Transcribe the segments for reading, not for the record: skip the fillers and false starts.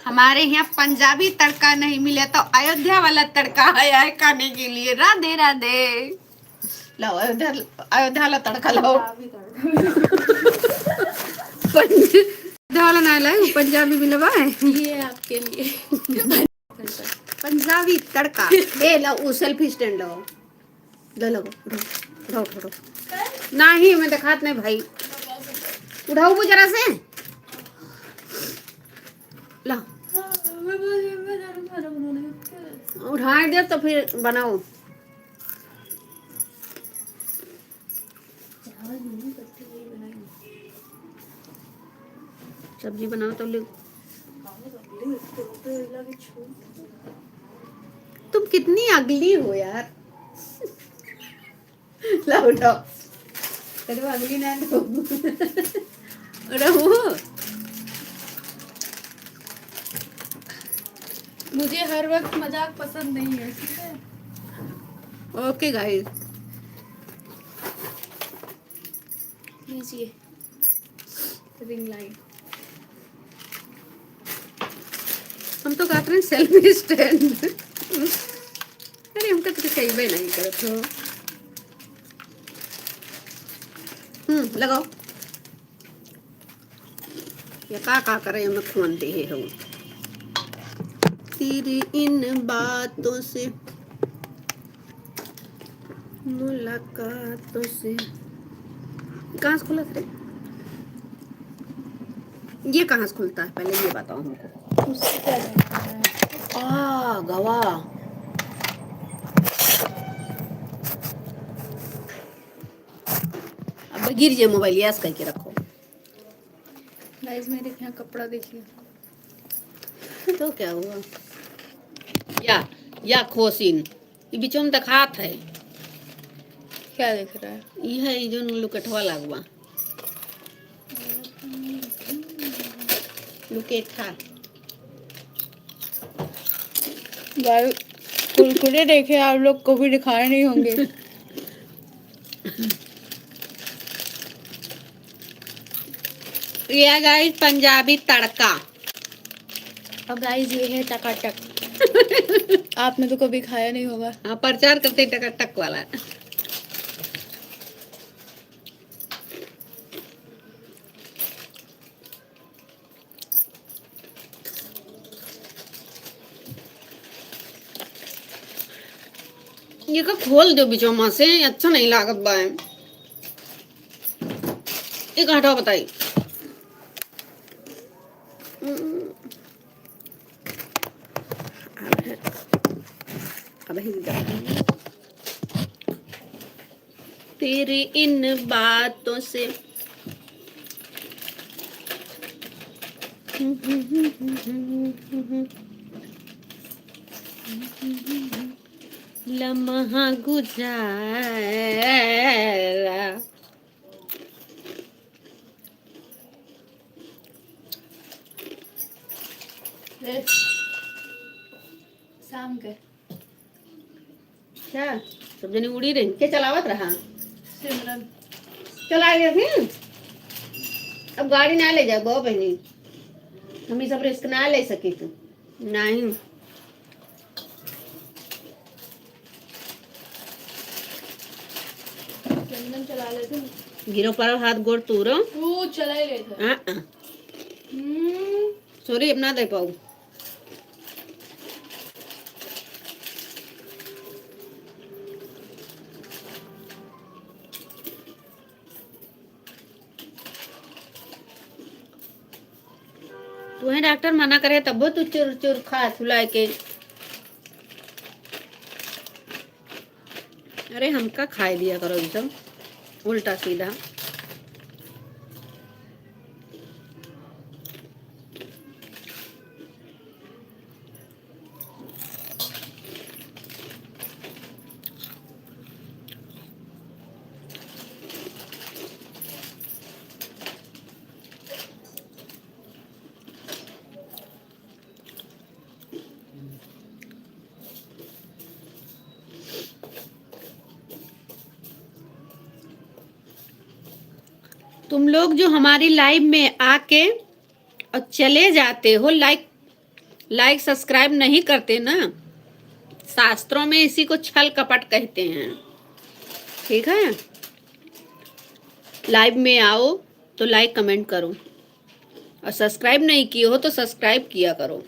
हमारे यहाँ पंजाबी तड़का नहीं मिले तो अयोध्या वाला तड़का है खाने के लिए। राधे राधे। लाओ अयोध्या, अयोध्या वाला तड़का लाओ। अयोध्या वाला ना लाए, पंजाबी भी लगा है ये आपके लिए। पंजाबी तड़का। ए लाओ सेल्फी स्टैंड लाओ, लो लो उठाओ उठाओ। नहीं मैं दिखात नहीं भाई, उठाओ वो जरा से ला। उठा दे तो फिर बनाओ। सब्जी बनाओ तो ले। तुम कितनी अगली हो यार। लाओ उठाओ, तेरे अगली ना तो रहो। मुझे हर वक्त मजाक पसंद नहीं है, ठीक है? ओके गाइस, लीजिए रिंग लाइट। हम तो कहते हैं सेल्फी स्टैंड। अरे हमका तो कहीं भी नहीं करते हो। लगाओ। ये का करे हमें खुआते हैं हम। तेरी इन बातों से, मुलाकातों से। कहाँ से खुला था? ये कहाँ से खुलता है पहले ये बताओ हमको। उससे क्या करना है? गवाह। अब गिर जाए मोबाइल, यास करके रखो। गाइस मेरे यहाँ कपड़ा देखिए। तो क्या हुआ? या खोसिन ये बीचों में दिखात है। क्या दिख रहा है? ये है जो लुकटवा लगवा लुकेटा। गाइस कुरकुरे देखे आप लोग को भी दिखाए नहीं होंगे। ये गाइस पंजाबी तड़का। अब गाइस ये है टकाटक। आपने तो कभी खाया नहीं होगा। हाँ प्रचार करते टकाटक वाला। ये का खोल दो बीचों में से, अच्छा नहीं लागत बा। एक हटाओ बताई। अब तेरी इन बातों से लम्हा गुजारा। शाम के क्या सब जनी उड़ी रही के चलावत रहा। सिमरन चला गया फिर। अब गाड़ी ना ले जाओ बहु बहनी, हम ये सब रिस्क ना ले सकी तू। नहीं चंदन चला लेते हैं। गिरो पर हाथ गोड़ तूरो। वो चला ही लेता। सॉरी अपना दे पाऊ। तुम्हें डॉक्टर मना करे तब तू चुर चुर खा सुलाए के। अरे हमका खाए दिया करो ये सब उल्टा सीधा। तुम लोग जो हमारी लाइव में आके और चले जाते हो, लाइक लाइक सब्सक्राइब नहीं करते ना, शास्त्रों में इसी को छल कपट कहते हैं। ठीक है, लाइव में आओ तो लाइक कमेंट करो, और सब्सक्राइब नहीं किए हो तो सब्सक्राइब किया करो।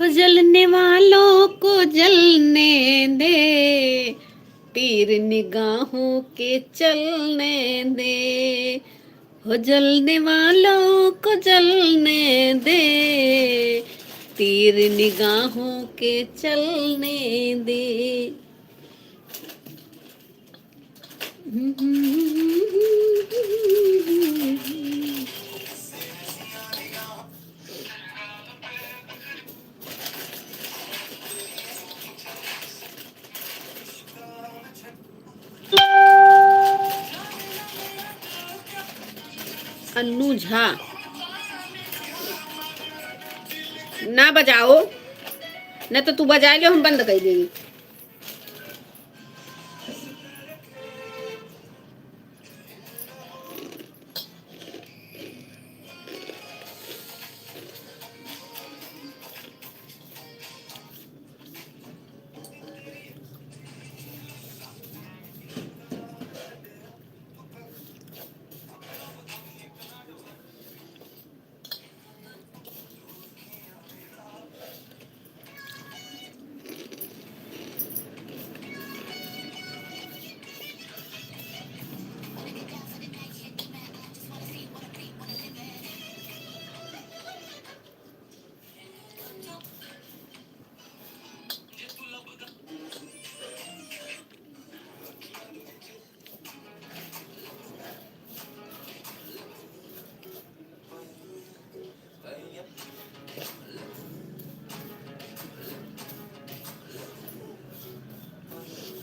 जलने वालों को जलने दे, तीर निगाहों के चलने दे, हो जलने वालों को जलने दे, तीर निगाहों के चलने दे। अन्नू झा, ना बजाओ, न तो तू बजा लो, हम बंद कर देंगे।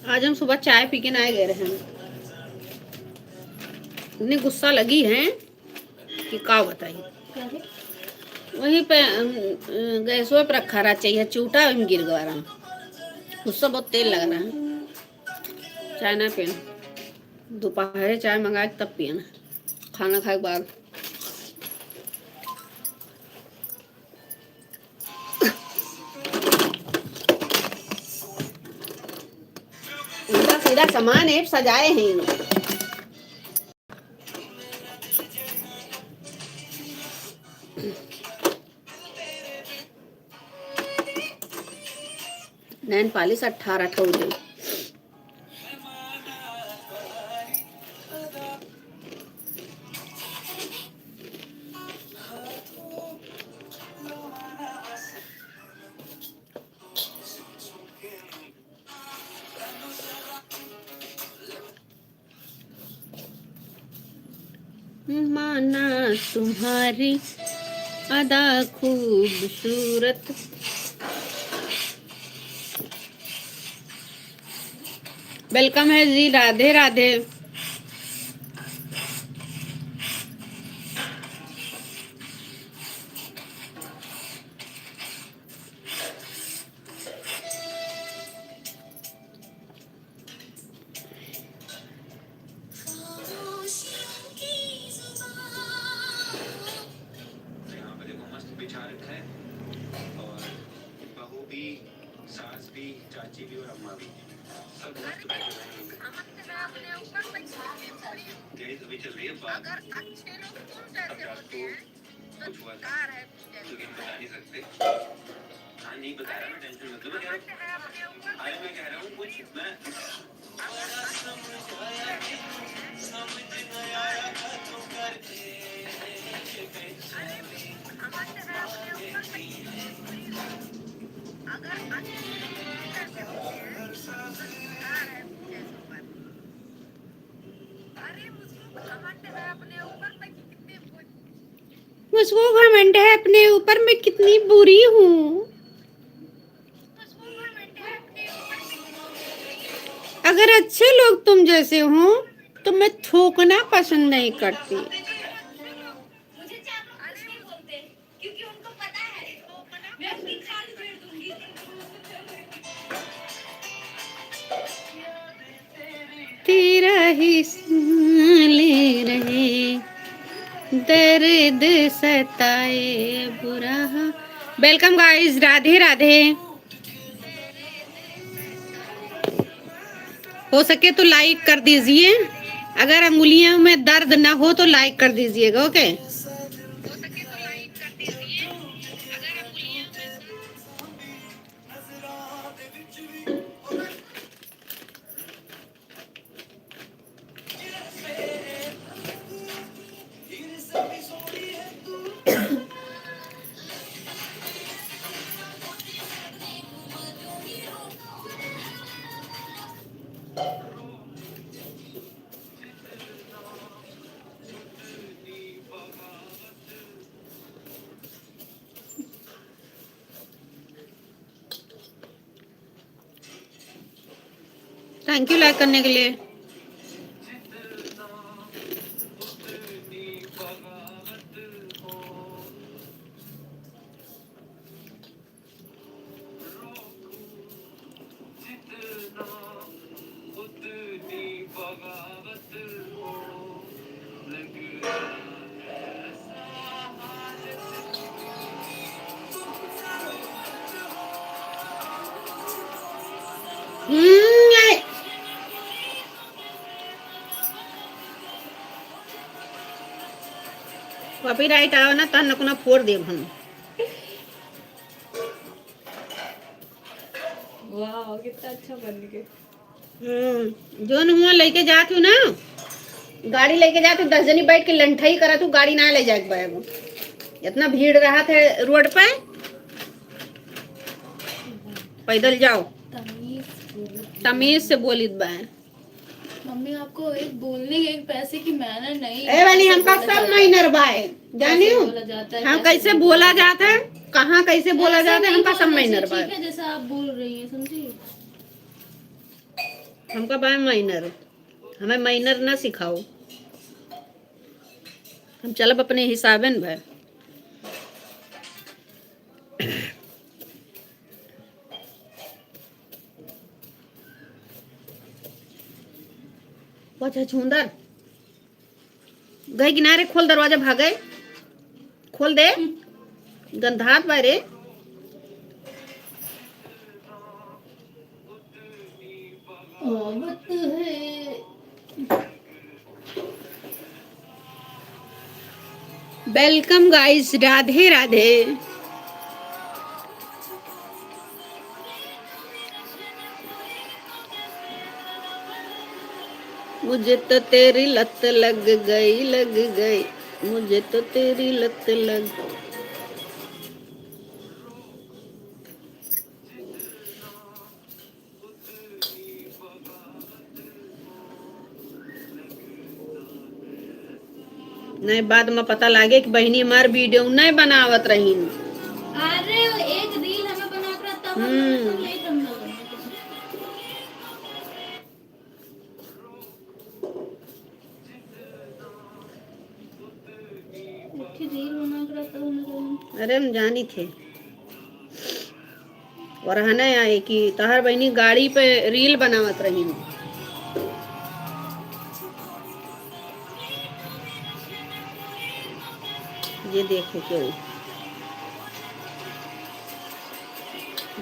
आज हम सुबह चाय पी के ना गए रहे हैं, इतनी गुस्सा लगी है कि क्या बताइए। वहीं पे गैसों पे रखा रहा चाहिए, चूटा में गिर गया रहा, गुस्सा बहुत तेल लग रहा है। चाय ना पीना, दोपहर चाय मंगा के तब पीना, खाना खाए के बाद। उल्टा सीधा सामान है, सजाए हैं इन लोग। नैन पालिश 18 ठो दे। माना तुम्हारी अदा खूबसूरत, वेलकम है जी, राधे राधे। सास भी, चाची भी और अम्मा भी सब मस्त बैठे हुए हैं। यही अभी चल रही है बात। अब रात को कुछ हुआ था लेकिन बता नहीं सकते। हाँ नहीं बता रहा मैं, टेंशन मत लो। मैं कह रहा हूँ कुछ मैं मुझको घमंड है अपने ऊपर, मैं कितनी बुरी हूँ। अगर अच्छे लोग तुम जैसे हो तो मैं थूकना पसंद नहीं करती। ले रहे, दर्द सताए बुरा। Welcome guys, Radhe Radhe. हो सके तो लाइक कर दीजिए, अगर अंगुलियों में दर्द ना हो तो लाइक कर दीजिएगा। ओके, थैंक यू लाइक करने के लिए। कॉपीराइट आओ ना तन नकुना फोड़ दे हम। वाह कितना अच्छा बन गया। जो हुआ लेके जात हूँ ना, गाड़ी लेके जात हूँ, 10 जनी बैठ के लंठाई करा तू, गाड़ी ना ले जाए बैग। इतना भीड़ रहा था रोड पे, पैदल जाओ। तमीज से बोलित बा। मम्मी आपको एक बोलने के एक पैसे की मैनर नहीं ए वाली हमका सब माइनर बाय जानी हूँ हम कैसे बोला जाता है, कहाँ कैसे बोला जाता है, हमका सब माइनर बाय। ठीक है जैसा आप बोल रही हैं, समझी। हमका बाय माइनर, हमें माइनर ना सिखाओ, हम चलब अपने हिसाबे न भाई। अच्छा छुंदर गए किनारे, खोल दरवाजा, भागे, खोल दे, गंधात बारे। Welcome guys, Radhe Radhe. मुझे तो तेरी लत लग गई, लग गई, मुझे तो तेरी लत लग। नहीं बाद में पता लागे कि बहनी हमार वीडियो नहीं बनावत रही। अरे एक रील हमें बना कर तब हम यही करना है। रील बना कर तब हम। अरे हम जानी थे और है ना आए कि तहर बहनी गाड़ी पे रील बनावत रही। ये देखे क्यों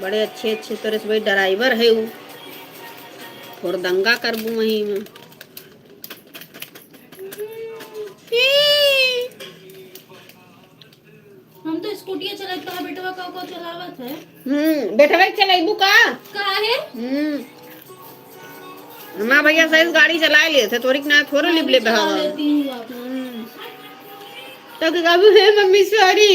बड़े अच्छे अच्छे तरह से भाई ड्राइवर है वो, थोड़ा दंगा करबू वहीं में। हम तो स्कूटी चलाते हैं, बेटवा का चलावत है। बेटवा चलाइबू का है माँ भैया सही गाड़ी चला लिए थे, थोड़ी ना थोड़ा लिबले बहावा तो कबू है मम्मी सॉरी।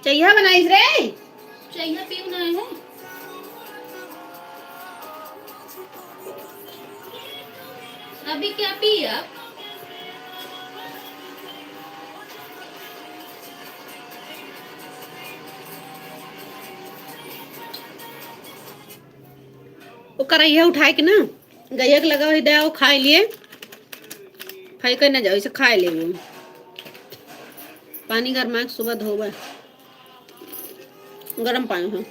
चाहिए बनाइस रे, चाहिए पीना है। अभी क्या पी आप? वो करैया उठाए के ना गैया के लगा हुई दया वो खाए लिए, खाई कर ना जाओ इसे खाए ले वो। पानी गरमा के सुबह धोबे, गरम पानी है।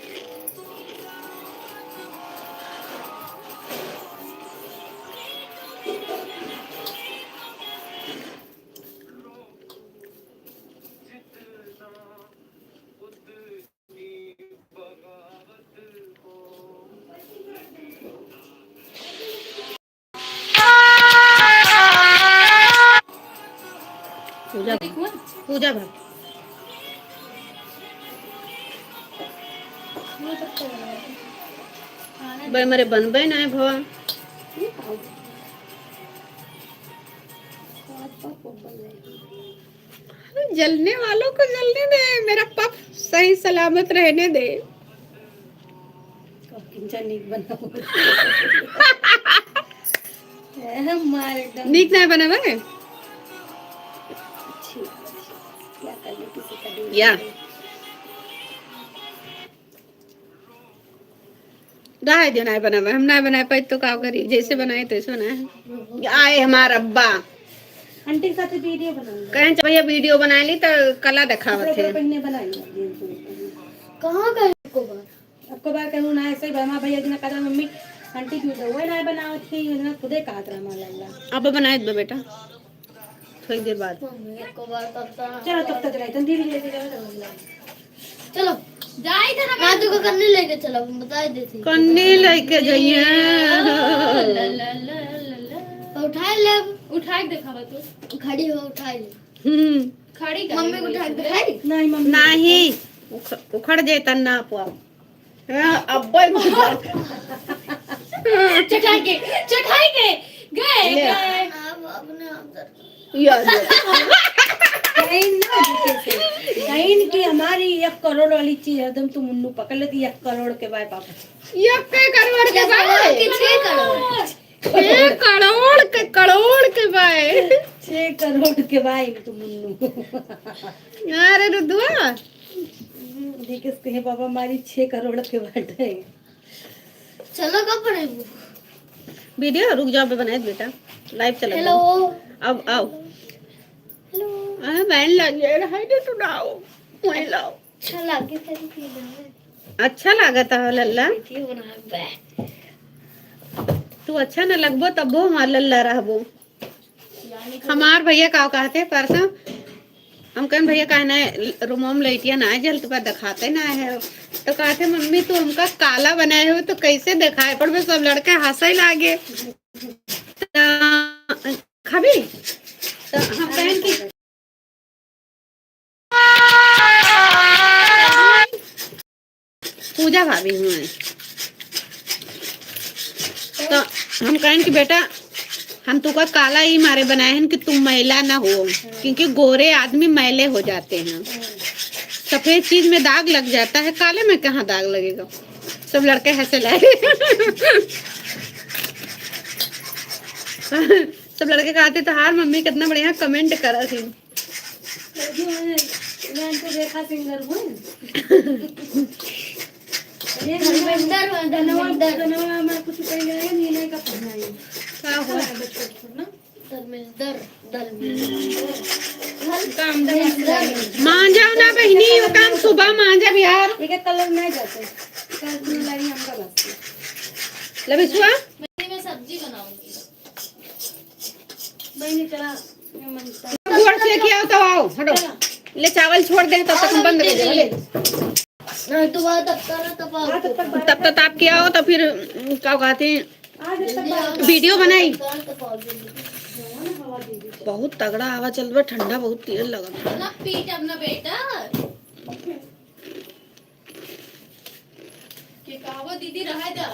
पूजा पूजा भाई भाई मेरे बनबे ना है भवा। जलने वालों को जलने दे, मेरा पप सही सलामत रहने दे। नीक नहीं बना भाई या रहा दे, नहीं बना हम नहीं बना पाए तो क्या करी, जैसे बनाए तैसे बनाए। आए हमारा अब्बा आंटी के साथ वीडियो बनाऊंगा। कहें भैया वीडियो बना ली तो कला दिखावत है। पहले बनाई कहाँ गए को बार आपको बार कहूँ ना ऐसे बमा भैया जी ने कहा मम्मी आंटी क्यों तो वो ना बनाओ थी ना खुदे कहा था माला अब बनाए दो बेटा थोड़ी देर बाद। को बार करता। चलो तब तक रही धीरे धीरे चलो जाए इधर राजू को करने लेके चलो, बता देती कन्ने लेके जाइए। उठा ले, उठा के दिखावा तू, खड़ी हो उठा ले। खड़ी कर मम्मी को उठा के दिखाई। नहीं मम्मी नहीं उखड़ जाता ना पाओ अब्बा चढ़ाई के गए अब अपने अंदर यार कहीं की हमारी 1 करोड़ वाली चीज एकदम तुम मुन्नू पकड़ लेती 1 करोड़ के बाद पापा ये के करोड़ के बाय 6 करोड़ 6 करोड़ के बाय 6 करोड़ के बाद तुम मुन्नू। अरे रुदुआ देखिए इसके पापा हमारी 6 करोड़ के बाद है। चलो कब पढ़े वीडियो रुक जाओ पे बनाए बेटा लाइव चला। हेलो अब आओ हेलो आ बैन लग जाए रहा है तो आओ मैं लाओ। अच्छा लगे फिर अच्छा लागता है लल्ला वीडियो बना बे तू अच्छा न लगबो तब वो हमार लल्ला रहबो। हमार भैया का कहते परसों हम कहन भैया कहना रूमोम लैटिया ना जल तो दिखाते ना है तो कहते मम्मी तू हमका काला बनाए हो तो कैसे दिखाए पर मैं सब लड़के हंसे लागे खबी तो हम कहन की पूजा भाभी हूँ मैं तो हम कहन कि बेटा हम तुका काला ही मारे बनाए हैं कि तुम मैला ना हो क्योंकि गोरे आदमी मैले हो जाते हैं। सफेद चीज में दाग लग जाता है, काले में कहाँ दाग लगेगा। सब लड़के हंसे लाए सब लड़के कहते तो हार मम्मी कितना बढ़िया कमेंट करा थी। तो देखा सिंगर हूँ मैं कुछ कह नीले का पहना है क्या हुआ मांझा ना बहनी वो काम सुबह मांझा बिहार एक कलर नहीं जाते कलर लाइन हमका बस लबिसुआ मैं सब्जी बनाऊंगी। बहनी चला गुड़ से किया तो आओ हटो ले चावल छोड़ दे तब तक हम बंद कर देंगे। नहीं तो बात तब तब आप किया हो तो फिर क्या कहते हैं वीडियो बनाई बहुत तगड़ा हवा चल रहा ठंडा बहुत तेज लगा ना पीट अपना बेटा के कावा दीदी रहा जा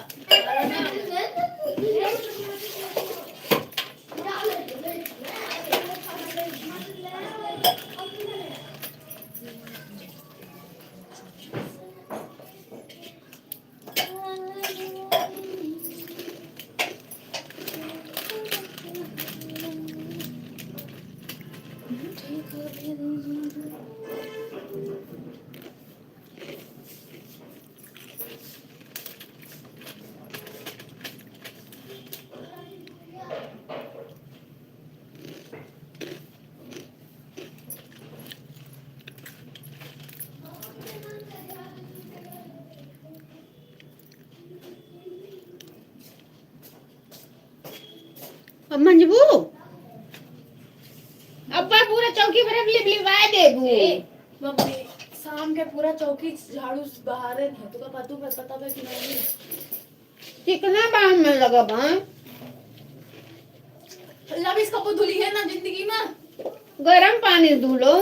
अब मंजबू अब्बा पूरा चौकी पर लिपलिपाए देबू। मम्मी शाम के पूरा चौकी झाड़ू बहारे थे तो का तू पता है कि नहीं कितना बार में लगा बा जब इसका को धुली है ना जिंदगी में गरम पानी धुलो।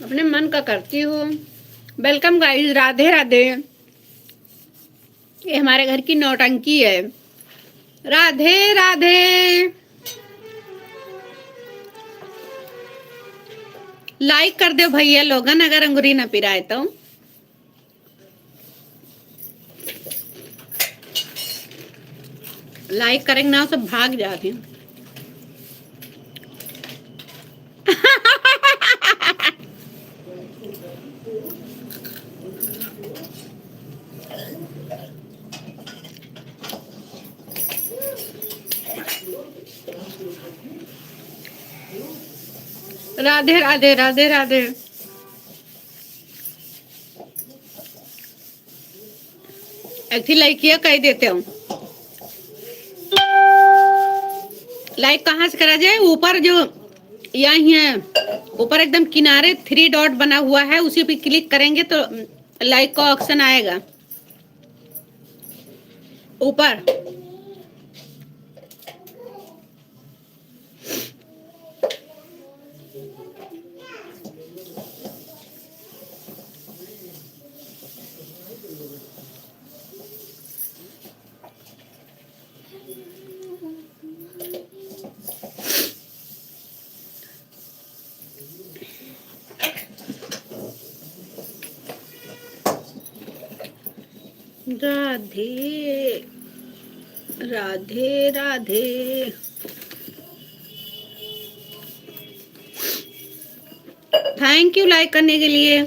अपने मन का करती हूँ। Welcome guys, Radhe Radhe. ये हमारे घर की नौटंकी है। राधे राधे। लाइक कर दो भैया लोगन अगर अंगूरी ना पिराए तो। लाइक करेंगे ना सब भाग जाते हैं। राधे राधे राधे राधे। ऐसी लाइकिया कह देते हो। लाइक कहाँ से करा जाए? ऊपर जो यही है, ऊपर एकदम किनारे 3 डॉट बना हुआ है, उसी पे क्लिक करेंगे तो लाइक का ऑप्शन आएगा ऊपर। Radhe Radhe Radhe. Thank you like करने के लिए।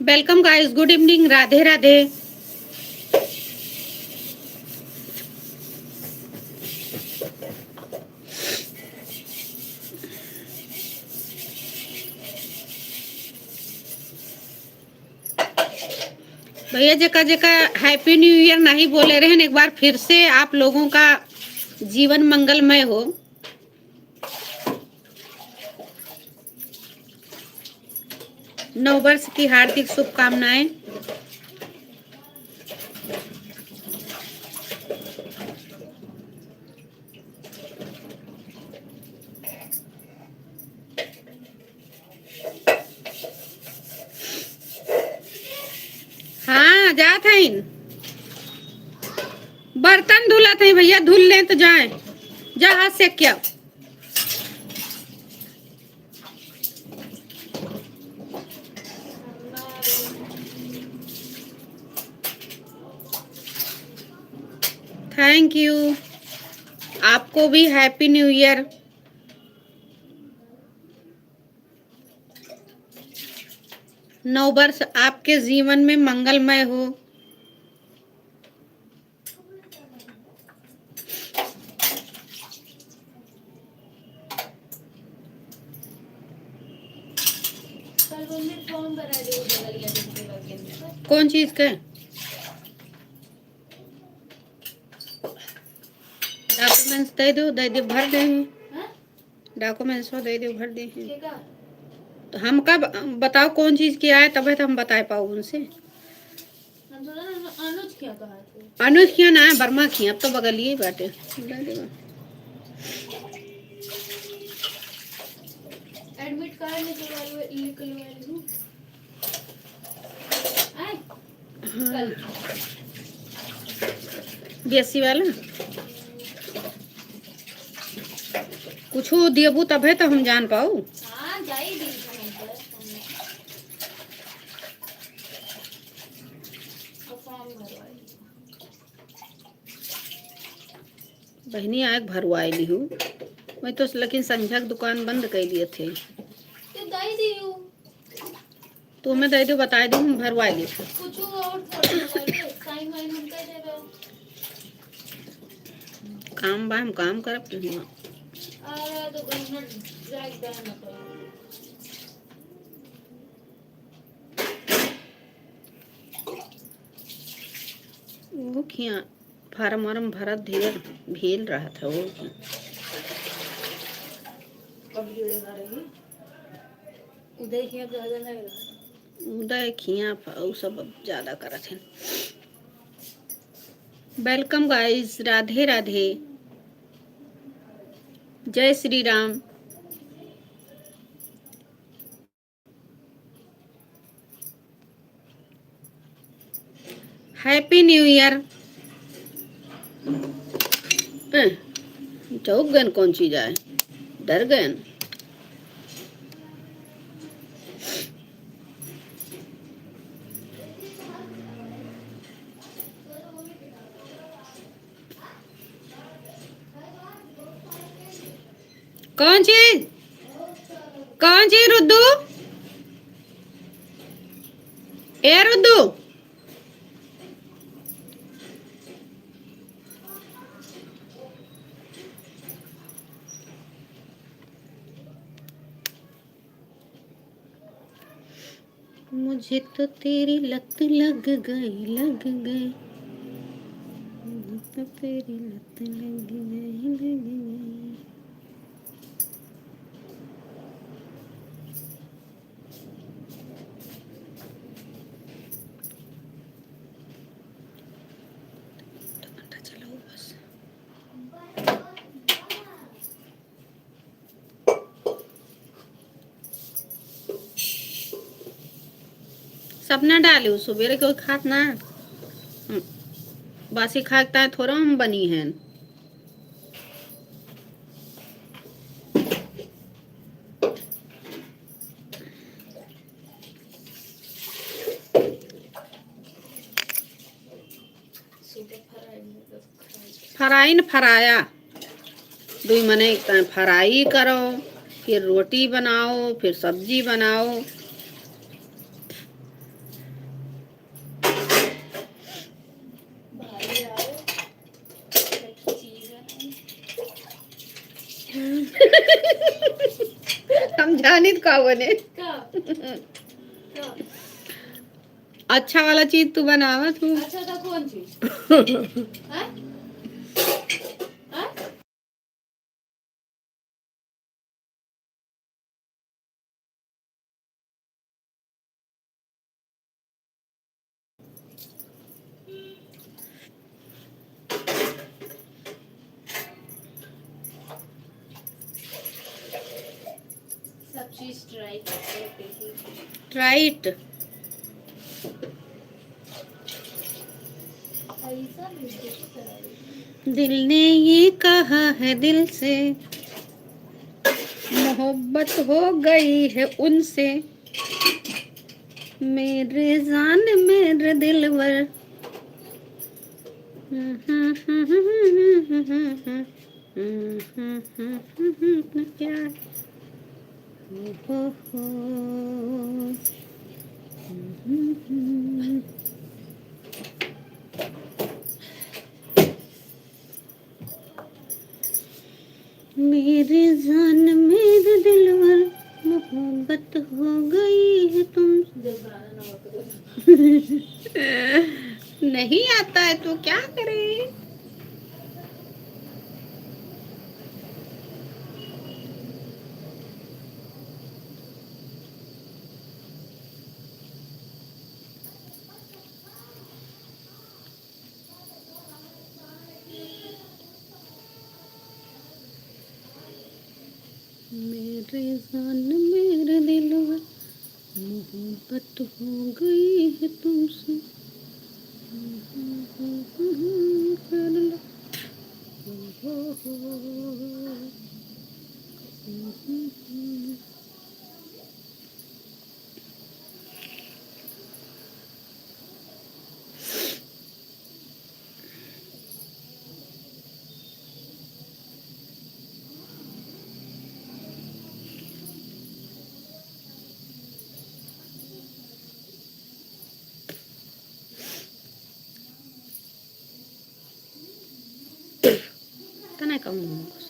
Welcome guys, good evening, Radhe Radhe. भैया जका जका हैप्पी न्यू ईयर नहीं बोले रहे, एक बार फिर से आप लोगों का जीवन मंगलमय हो। नव वर्ष की हार्दिक शुभकामनाएं। हाँ जा थे, बर्तन धुला थे भैया, धुल लें तो जाए, जा हाथ से क्या। थैंक यू, आपको भी हैप्पी न्यू ईयर। नव वर्ष आपके जीवन में मंगलमय हो। कौन चीज के डॉक्यूमेंट्स दे दो भर दे। डॉक्यूमेंट्स दे दो भर दे। तो हम कब बताओ कौन चीज किया है, तब तो हम बता पाओ उनसे। अनुज किया ना, वर्मा किया, अब तो बगल ही बाटे। एडमिट कार्ड निकलवा लूं। हाँ बीएससी वाला कुछ दियबू तब है तो हम जान पाऊ। हाँ जाई दी। बहनी आए भरवाए ली हूँ मैं तो, लेकिन संझा की दुकान बंद कर लिए थे। तो दई दी हूँ तो मैं दे दो, बता दूँ हम भरवा लिए। कुछ और थोड़ा लगे टाइम वाइम हम कर देबे। काम बा हम काम करब तुम। आ तो गन्ना जाग देना तो वो खिया फार्म वार्म भरत धीरे भेल रहा था वो। कब गिरे ना रही उदय किया ज्यादा नहीं रहा। उदय खिया वो सब अब ज्यादा करत हैं। वेलकम गाइस, राधे राधे, जय Shri Ram. Happy new year. चौक गन कौन चीज आए, डर गए। कौन चीज, कौन चीज रुद्दू, ए रुद्दू। मुझे तो तेरी लत लग गई, लग गई, मुझे तो तेरी लत लग गई, लग गई। घंटा चलाओ बस। सपना डालू सुबेरे कोई खात ना। बासी खाता है थोड़ा हम बनी हैं। फ्राई न फ्राया दुई मने फ्राई करो, फिर रोटी बनाओ, फिर सब्जी बनाओ। हम जानित का बने अच्छा वाला चीज तू बनावा तू। अच्छा था कौन चीज हैं? सब चीज ट्राई करते हैं। राइट। ऐसा भी दिल ने ये कहा है दिल से, मोहब्बत हो गई है उनसे, मेरे जान मेरे दिलवर। क्या हो। मेरे जान मेरे दिलवर, मोहब्बत हो गई है तुमसे। नहीं आता है तो क्या करे। मेरे जान मेरे दिलवर, मोहब्बत हो गई है तुमसे। कर लो। कम होगा।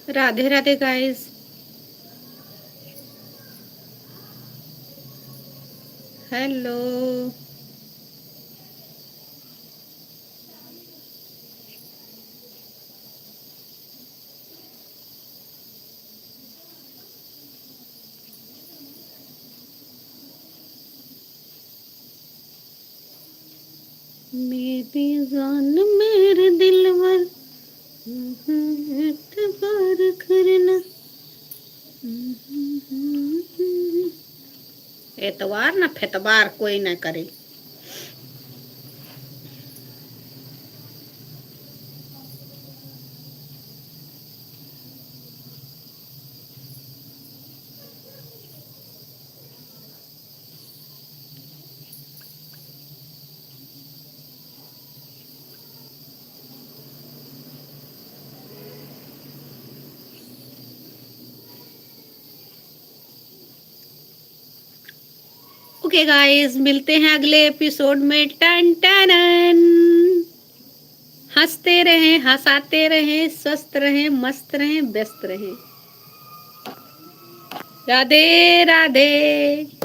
राधे राधे गाइस। हेलो। मेरी जान मेरे दिलवर एतबार करना। एतवार ना फेतवार कोई ना करे। ओके गाइस, मिलते हैं अगले एपिसोड में। टन टन। हंसते रहें, हंसाते रहें, स्वस्थ रहें, मस्त रहें, व्यस्त रहें। राधे राधे।